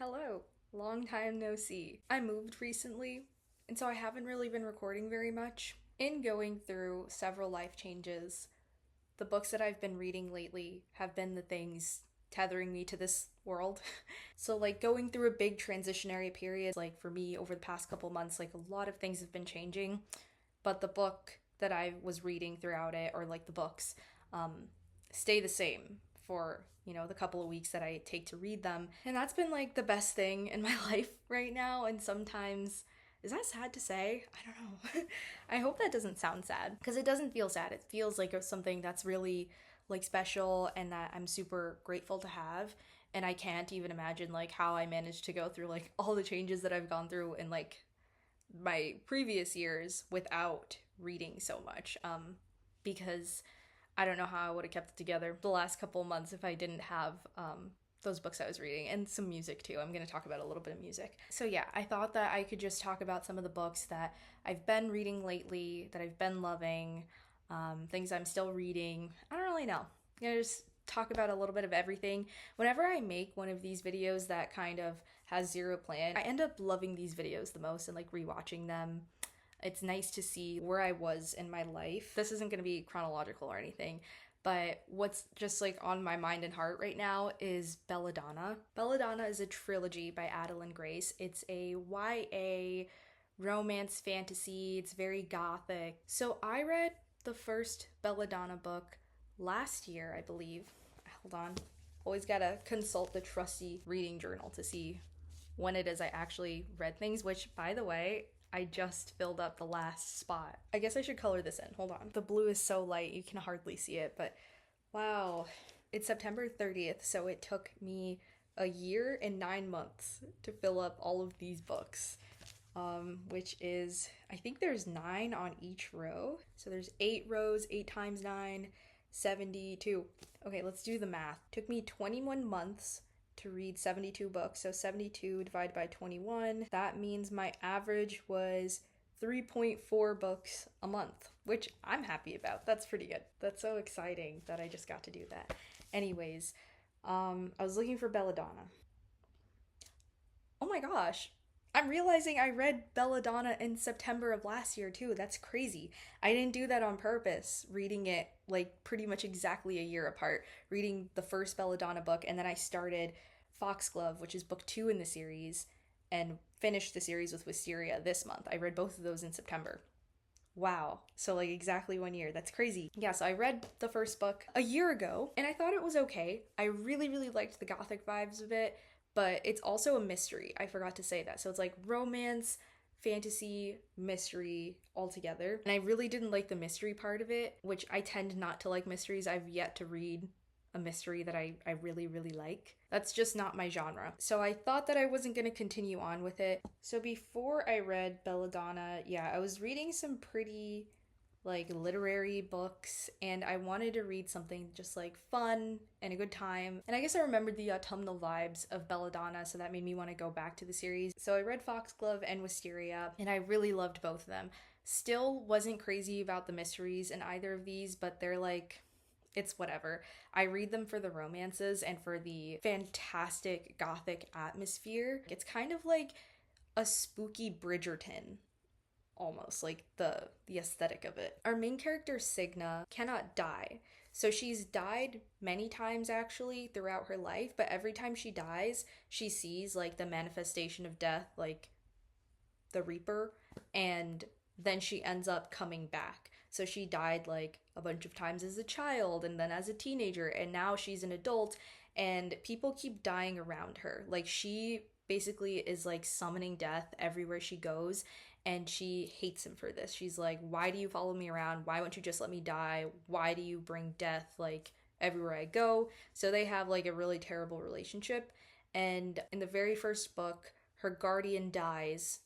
Hello, long time no see. I moved recently, and so I haven't really been recording very much. In going through several life changes, the books that I've been reading lately have been the things tethering me to this world. So, like, going through a big transitionary period, like for me over the past couple months, like a lot of things have been changing, but the book that I was reading throughout it, or like the books, um, stay the same for the couple of weeks that I take to read them. And that's been like the best thing in my life right now. And sometimes, is that sad to say? I don't know. I hope that doesn't sound sad because it doesn't feel sad. It feels like it's something that's really like special and that I'm super grateful to have. And I can't even imagine like how I managed to go through like all the changes that I've gone through in like my previous years without reading so much. Because I don't know how I would have kept it together the last couple of months if I didn't have those books I was reading and some music too. I'm going to talk about a little bit of music. So, yeah, I thought that I could just talk about some of the books that I've been reading lately, that I've been loving, things I'm still reading. I don't really know. Just talk about a little bit of everything. Whenever I make one of these videos that kind of has zero plan, I end up loving these videos the most and like rewatching them. It's nice to see where I was in my life. This isn't going to be chronological or anything, but what's just like on my mind and heart right now is Belladonna. Belladonna is a trilogy by Adeline Grace. It's a YA romance fantasy. It's very gothic. So I read the first Belladonna book last year, I believe. Hold on. Always gotta consult the trusty reading journal to see when it is I actually read things, which, by the way, I just filled up the last spot. I guess I should color this in. Hold on. The blue is so light you can hardly see it, but wow. It's September 30th, so it took me a year and 9 months to fill up all of these books. Which is, I think there's 9 on each row. So there's 8 rows, 8 times 9, 72. Okay, let's do the math. Took me 21 months to read 72 books. So 72 divided by 21. That means my average was 3.4 books a month, which I'm happy about. That's pretty good. That's so exciting that I just got to do that. Anyways, I was looking for Belladonna. Oh my gosh. I'm realizing I read Belladonna in September of last year too. That's crazy. I didn't do that on purpose, reading it like pretty much exactly a year apart, reading the first Belladonna book, and then I started Foxglove, which is book 2 in the series, and finished the series with Wisteria this month. I read both of those in September. Wow. So, like, exactly 1 year. That's crazy. Yeah, so I read the first book a year ago, and I thought it was okay. I really, really liked the gothic vibes of it, but it's also a mystery. I forgot to say that. So it's like romance, fantasy, mystery all together. And I really didn't like the mystery part of it, which I tend not to like mysteries. I've yet to read a mystery that I really, really like. That's just not my genre. So I thought that I wasn't going to continue on with it. So before I read Belladonna, yeah, I was reading some pretty like literary books and I wanted to read something just like fun and a good time. And I guess I remembered the autumnal vibes of Belladonna, so that made me want to go back to the series. So I read Foxglove and Wisteria and I really loved both of them. Still wasn't crazy about the mysteries in either of these, but they're like, it's whatever. I read them for the romances and for the fantastic gothic atmosphere. It's kind of like a spooky Bridgerton, almost like the aesthetic of it. Our main character Signa cannot die. So she's died many times actually throughout her life, but every time she dies, she sees like the manifestation of death, like the Reaper, and then she ends up coming back. So she died like a bunch of times as a child and then as a teenager, and now she's an adult, and people keep dying around her. Like she basically is like summoning death everywhere she goes, and she hates him for this. She's like, why do you follow me around? Why won't you just let me die? Why do you bring death like everywhere I go? So they have like a really terrible relationship. And in the very first book, her guardian dies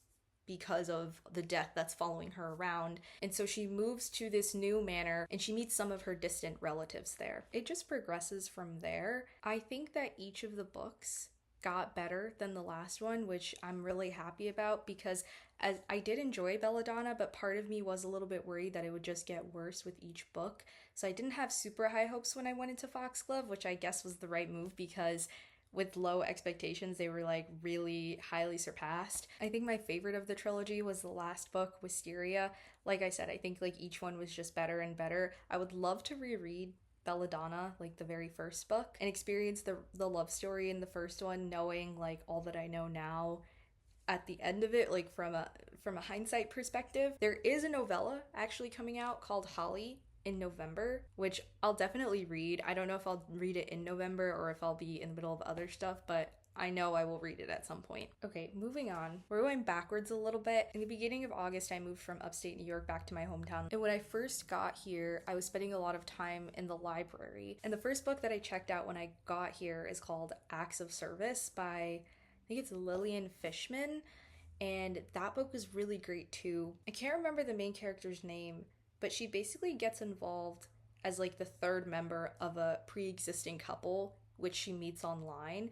because of the death that's following her around. And so she moves to this new manor and she meets some of her distant relatives there. It just progresses from there. I think that each of the books got better than the last one, which I'm really happy about because as I did enjoy Belladonna, but part of me was a little bit worried that it would just get worse with each book. So I didn't have super high hopes when I went into Foxglove, which I guess was the right move because with low expectations, they were like really highly surpassed. I think my favorite of the trilogy was the last book, Wisteria. Like I said, I think like each one was just better and better. I would love to reread Belladonna, like the very first book, and experience the love story in the first one, knowing like all that I know now at the end of it, like from a hindsight perspective. There is a novella actually coming out called Holly in November, which I'll definitely read. I don't know if I'll read it in November or if I'll be in the middle of other stuff, but I know I will read it at some point. Okay, moving on. We're going backwards a little bit. In the beginning of August, I moved from upstate New York back to my hometown. And when I first got here, I was spending a lot of time in the library. And the first book that I checked out when I got here is called Acts of Service by, I think it's Lillian Fishman. And that book was really great too. I can't remember the main character's name, but she basically gets involved as like the third member of a pre-existing couple, which she meets online.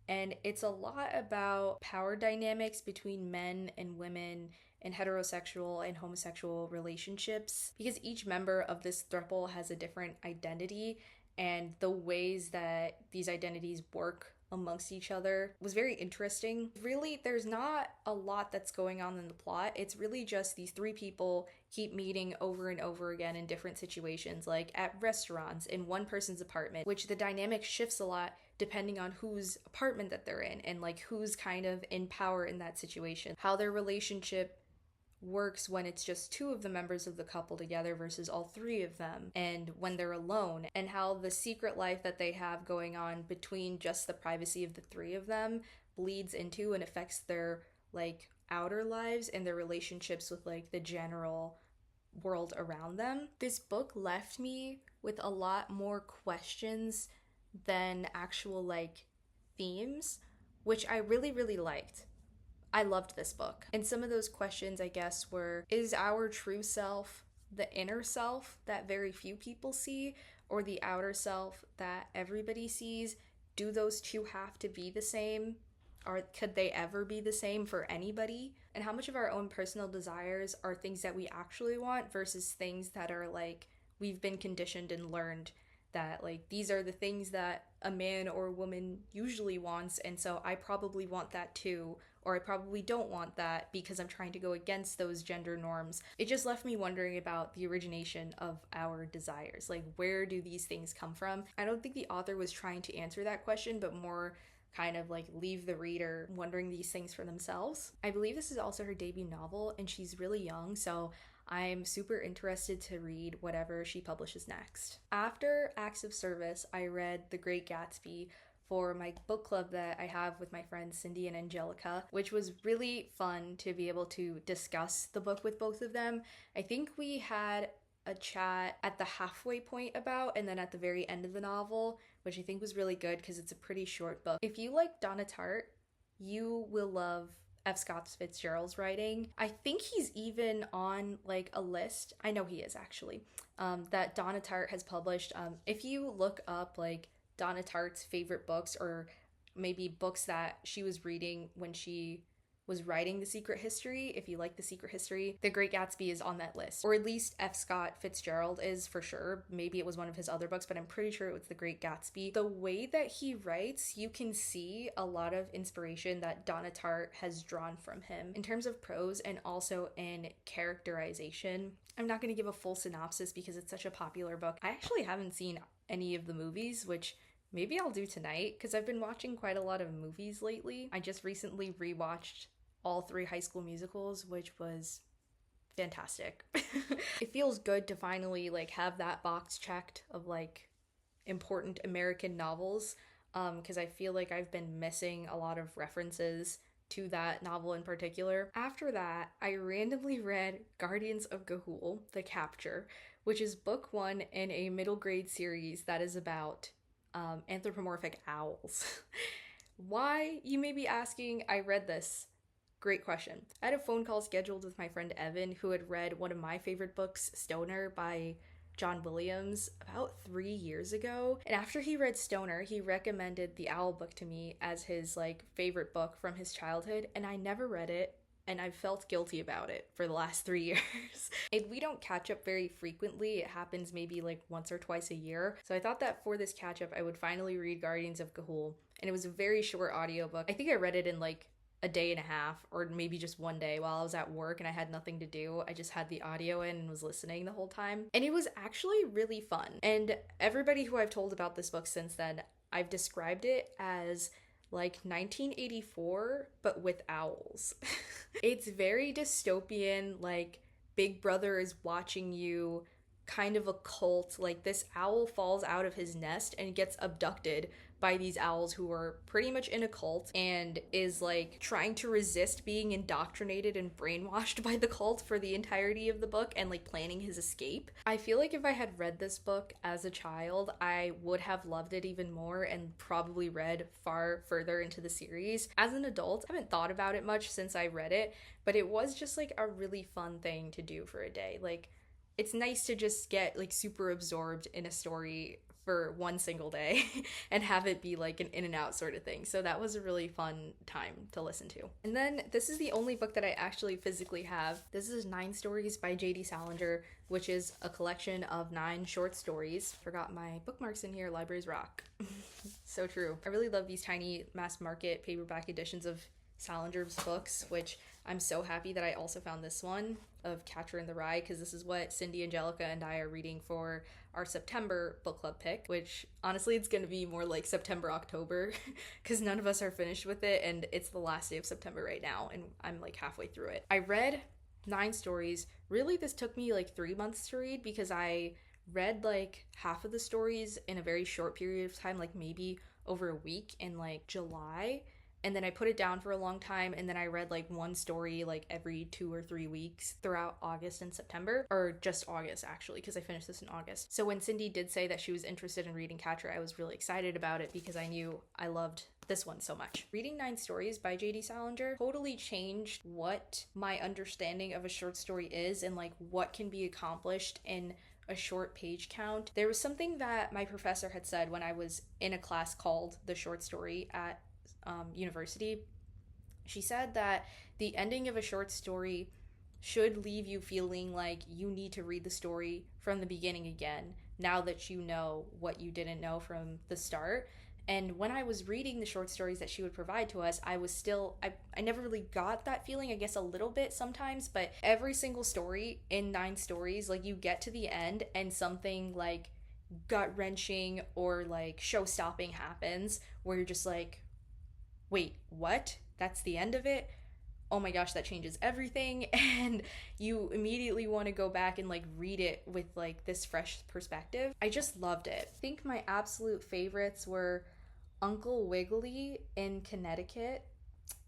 And it's a lot about power dynamics between men and women and heterosexual and homosexual relationships, because each member of this throuple has a different identity, and the ways that these identities work amongst each other was very interesting. Really, there's not a lot that's going on in the plot. It's really just these three people keep meeting over and over again in different situations, like at restaurants, in one person's apartment, which the dynamic shifts a lot depending on whose apartment that they're in and like who's kind of in power in that situation, how their relationship works when it's just two of the members of the couple together versus all three of them, and when they're alone, and how the secret life that they have going on between just the privacy of the three of them bleeds into and affects their like outer lives and their relationships with like the general world around them. This book left me with a lot more questions than actual like themes, which I really, really liked. I loved this book. And some of those questions, I guess, were, is our true self the inner self that very few people see, or the outer self that everybody sees? Do those two have to be the same? Or could they ever be the same for anybody? And how much of our own personal desires are things that we actually want versus things that are like we've been conditioned and learned that like these are the things that a man or a woman usually wants, and so I probably want that too, or I probably don't want that because I'm trying to go against those gender norms. It just left me wondering about the origination of our desires. Like, where do these things come from? I don't think the author was trying to answer that question, but more kind of like leave the reader wondering these things for themselves. I believe this is also her debut novel, and she's really young, so I'm super interested to read whatever she publishes next. After Acts of Service, I read The Great Gatsby for my book club that I have with my friends Cindy and Angelica, which was really fun to be able to discuss the book with both of them. I think we had a chat at the halfway point about, and then at the very end of the novel, which I think was really good because it's a pretty short book. If you like Donna Tartt, you will love F. Scott Fitzgerald's writing. I think he's even on like a list, I know he is actually, that Donna Tartt has published. If you look up like Donna Tartt's favorite books, or maybe books that she was reading when she was writing The Secret History, if you like The Secret History, The Great Gatsby is on that list. Or at least F. Scott Fitzgerald is, for sure. Maybe it was one of his other books, but I'm pretty sure it was The Great Gatsby. The way that he writes, you can see a lot of inspiration that Donna Tartt has drawn from him in terms of prose and also in characterization. I'm not going to give a full synopsis because it's such a popular book. I actually haven't seen any of the movies, which maybe I'll do tonight because I've been watching quite a lot of movies lately. I just recently rewatched all 3 High School Musicals, which was fantastic. It feels good to finally like have that box checked of like important American novels, because I feel like I've been missing a lot of references to that novel in particular. After that, I randomly read Guardians of Ga'Hoole, The Capture, which is book 1 in a middle grade series that is about anthropomorphic owls. Why, you may be asking, I read this. Great question. I had a phone call scheduled with my friend Evan, who had read one of my favorite books, Stoner by John Williams, about 3 years ago. And after he read Stoner, he recommended The Owl book to me as his like favorite book from his childhood, and I never read it. and I've felt guilty about it for the last 3 years. And we don't catch up very frequently. It happens maybe like once or twice a year. So I thought that for this catch up, I would finally read Guardians of Ga'Hoole. And it was a very short audiobook. I think I read it in like a day and a half, or maybe just one day while I was at work and I had nothing to do. I just had the audio in and was listening the whole time. And it was actually really fun. And everybody who I've told about this book since then, I've described it as like 1984, but with owls. It's very dystopian, like Big Brother is watching you, kind of a cult. Like this owl falls out of his nest and gets abducted by these owls who are pretty much in a cult and is like trying to resist being indoctrinated and brainwashed by the cult for the entirety of the book and like planning his escape. I feel like if I had read this book as a child, I would have loved it even more and probably read far further into the series. As an adult, I haven't thought about it much since I read it, but it was just like a really fun thing to do for a day. Like, it's nice to just get like super absorbed in a story for one single day and have it be like an in and out sort of thing. So that was a really fun time to listen to. And then this is the only book that I actually physically have. This is 9 Stories by J.D. Salinger, which is a collection of 9 short stories. Forgot my bookmarks in here, libraries rock. So true. I really love these tiny mass market paperback editions of Salinger's books, which I'm so happy that I also found this one of Catcher in the Rye, because this is what Cindy, Angelica, and I are reading for our September book club pick, which honestly it's going to be more like September, October, because none of us are finished with it, and it's the last day of September right now, and I'm like halfway through it. I read 9 stories. Really, this took me like 3 months to read because I read like half of the stories in a very short period of time, like maybe over a week in like July. And then I put it down for a long time, and then I read like one story like every 2 or 3 weeks throughout August and September, or just August actually, because I finished this in August. So when Cindy did say that she was interested in reading Catcher, I was really excited about it because I knew I loved this one so much. Reading 9 Stories by J.D. Salinger totally changed what my understanding of a short story is and like what can be accomplished in a short page count. There was something that my professor had said when I was in a class called The Short Story at university. She said that the ending of a short story should leave you feeling like you need to read the story from the beginning again, now that you know what you didn't know from the start. And when I was reading the short stories that she would provide to us, I was still, I never really got that feeling, I guess a little bit sometimes, but every single story in 9 Stories, like you get to the end and something like gut-wrenching or like show-stopping happens where you're just like, wait, what? That's the end of it? Oh my gosh, that changes everything. And you immediately want to go back and like read it with like this fresh perspective. I just loved it. I think my absolute favorites were Uncle Wiggily in Connecticut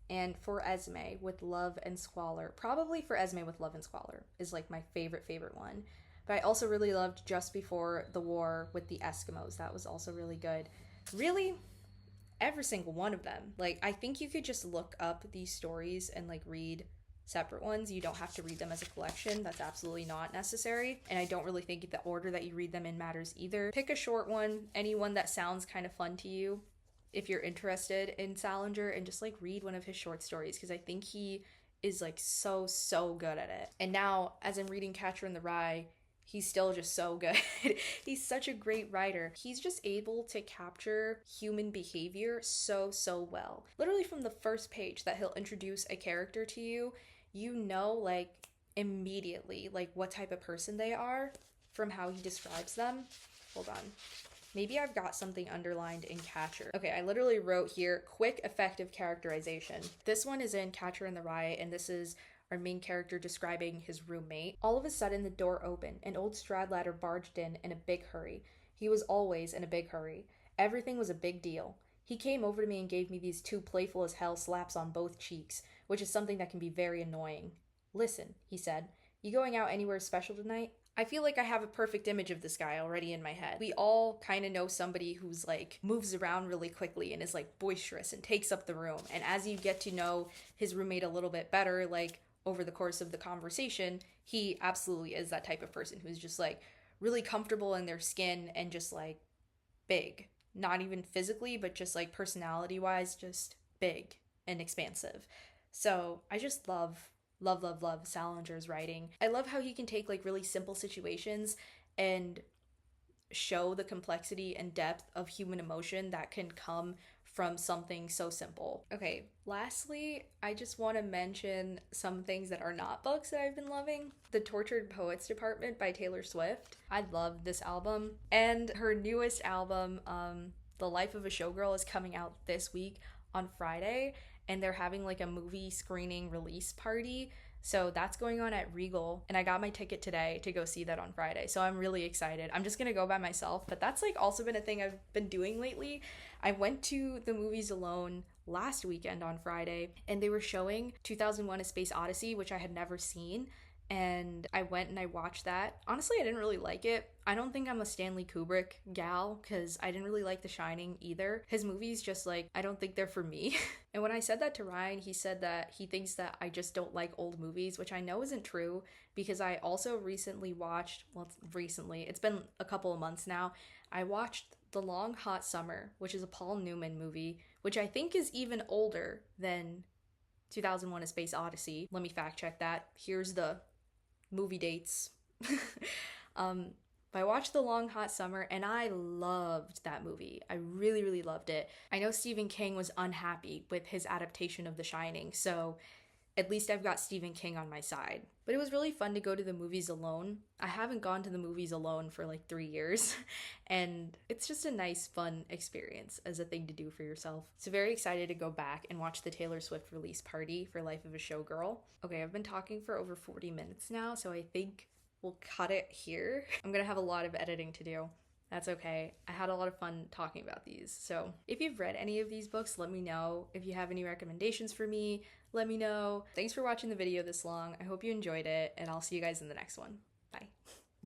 and For Esme with Love and Squalor. Probably For Esme with Love and Squalor is like my favorite one. But I also really loved Just Before the War with the Eskimos. That was also really good. Really, every single one of them. Like, I think you could just look up these stories and like read separate ones. You don't have to read them as a collection. That's absolutely not necessary. And I don't really think the order that you read them in matters either. Pick a short one, any one that sounds kind of fun to you if you're interested in Salinger, and just like read one of his short stories, because I think he is like so good at it. And now as I'm reading Catcher in the Rye, he's still just so good. He's such a great writer. He's just able to capture human behavior so well. Literally from the first page that he'll introduce a character to you, you know like immediately like what type of person they are from how he describes them. Hold on. Maybe I've got something underlined in Catcher. Okay, I literally wrote here, quick, effective characterization. This one is in Catcher in the Rye, and this is our main character describing his roommate. All of a sudden, the door opened, and old Stradlater barged in a big hurry. He was always in a big hurry. Everything was a big deal. He came over to me and gave me these 2 playful as hell slaps on both cheeks, which is something that can be very annoying. Listen, he said, you going out anywhere special tonight? I feel like I have a perfect image of this guy already in my head. We all kind of know somebody who's like moves around really quickly and is like boisterous and takes up the room. And as you get to know his roommate a little bit better, like over the course of the conversation, he absolutely is that type of person who's just like really comfortable in their skin and just like big. Not even physically, but just like personality wise, just big and expansive. So I just love Salinger's writing. I love how he can take like really simple situations and show the complexity and depth of human emotion that can come from something so simple. Okay, lastly, I just want to mention some things that are not books that I've been loving. The Tortured Poets Department by Taylor Swift. I love this album. And her newest album, The Life of a Showgirl, is coming out this week on Friday. And they're having like a movie screening release party. So that's going on at Regal, and I got my ticket today to go see that on Friday. So I'm really excited. I'm just gonna go by myself, but that's like also been a thing I've been doing lately. I went to the movies alone last weekend on Friday, and they were showing 2001: A Space Odyssey, which I had never seen. And I went and I watched that. Honestly, I didn't really like it. I don't think I'm a Stanley Kubrick gal because I didn't really like The Shining either. His movies just like, I don't think they're for me. And when I said that to Ryan, he said that he thinks that I just don't like old movies, which I know isn't true because I also recently watched, well, recently, it's been a couple of months now, I watched The Long Hot Summer, which is a Paul Newman movie, which I think is even older than 2001: A Space Odyssey. Let me fact check that. Here's the movie dates. um, but I watched The Long Hot Summer and I loved that movie. I really loved it. I know Stephen King was unhappy with his adaptation of The Shining, so at least I've got Stephen King on my side. But it was really fun to go to the movies alone. I haven't gone to the movies alone for like 3 years, and it's just a nice, fun experience as a thing to do for yourself. So very excited to go back and watch the Taylor Swift release party for Life of a Showgirl. Okay, I've been talking for over 40 minutes now, so I think we'll cut it here. I'm gonna have a lot of editing to do. That's okay. I had a lot of fun talking about these. So if you've read any of these books, let me know. If you have any recommendations for me, let me know. Thanks for watching the video this long. I hope you enjoyed it, and I'll see you guys in the next one. Bye.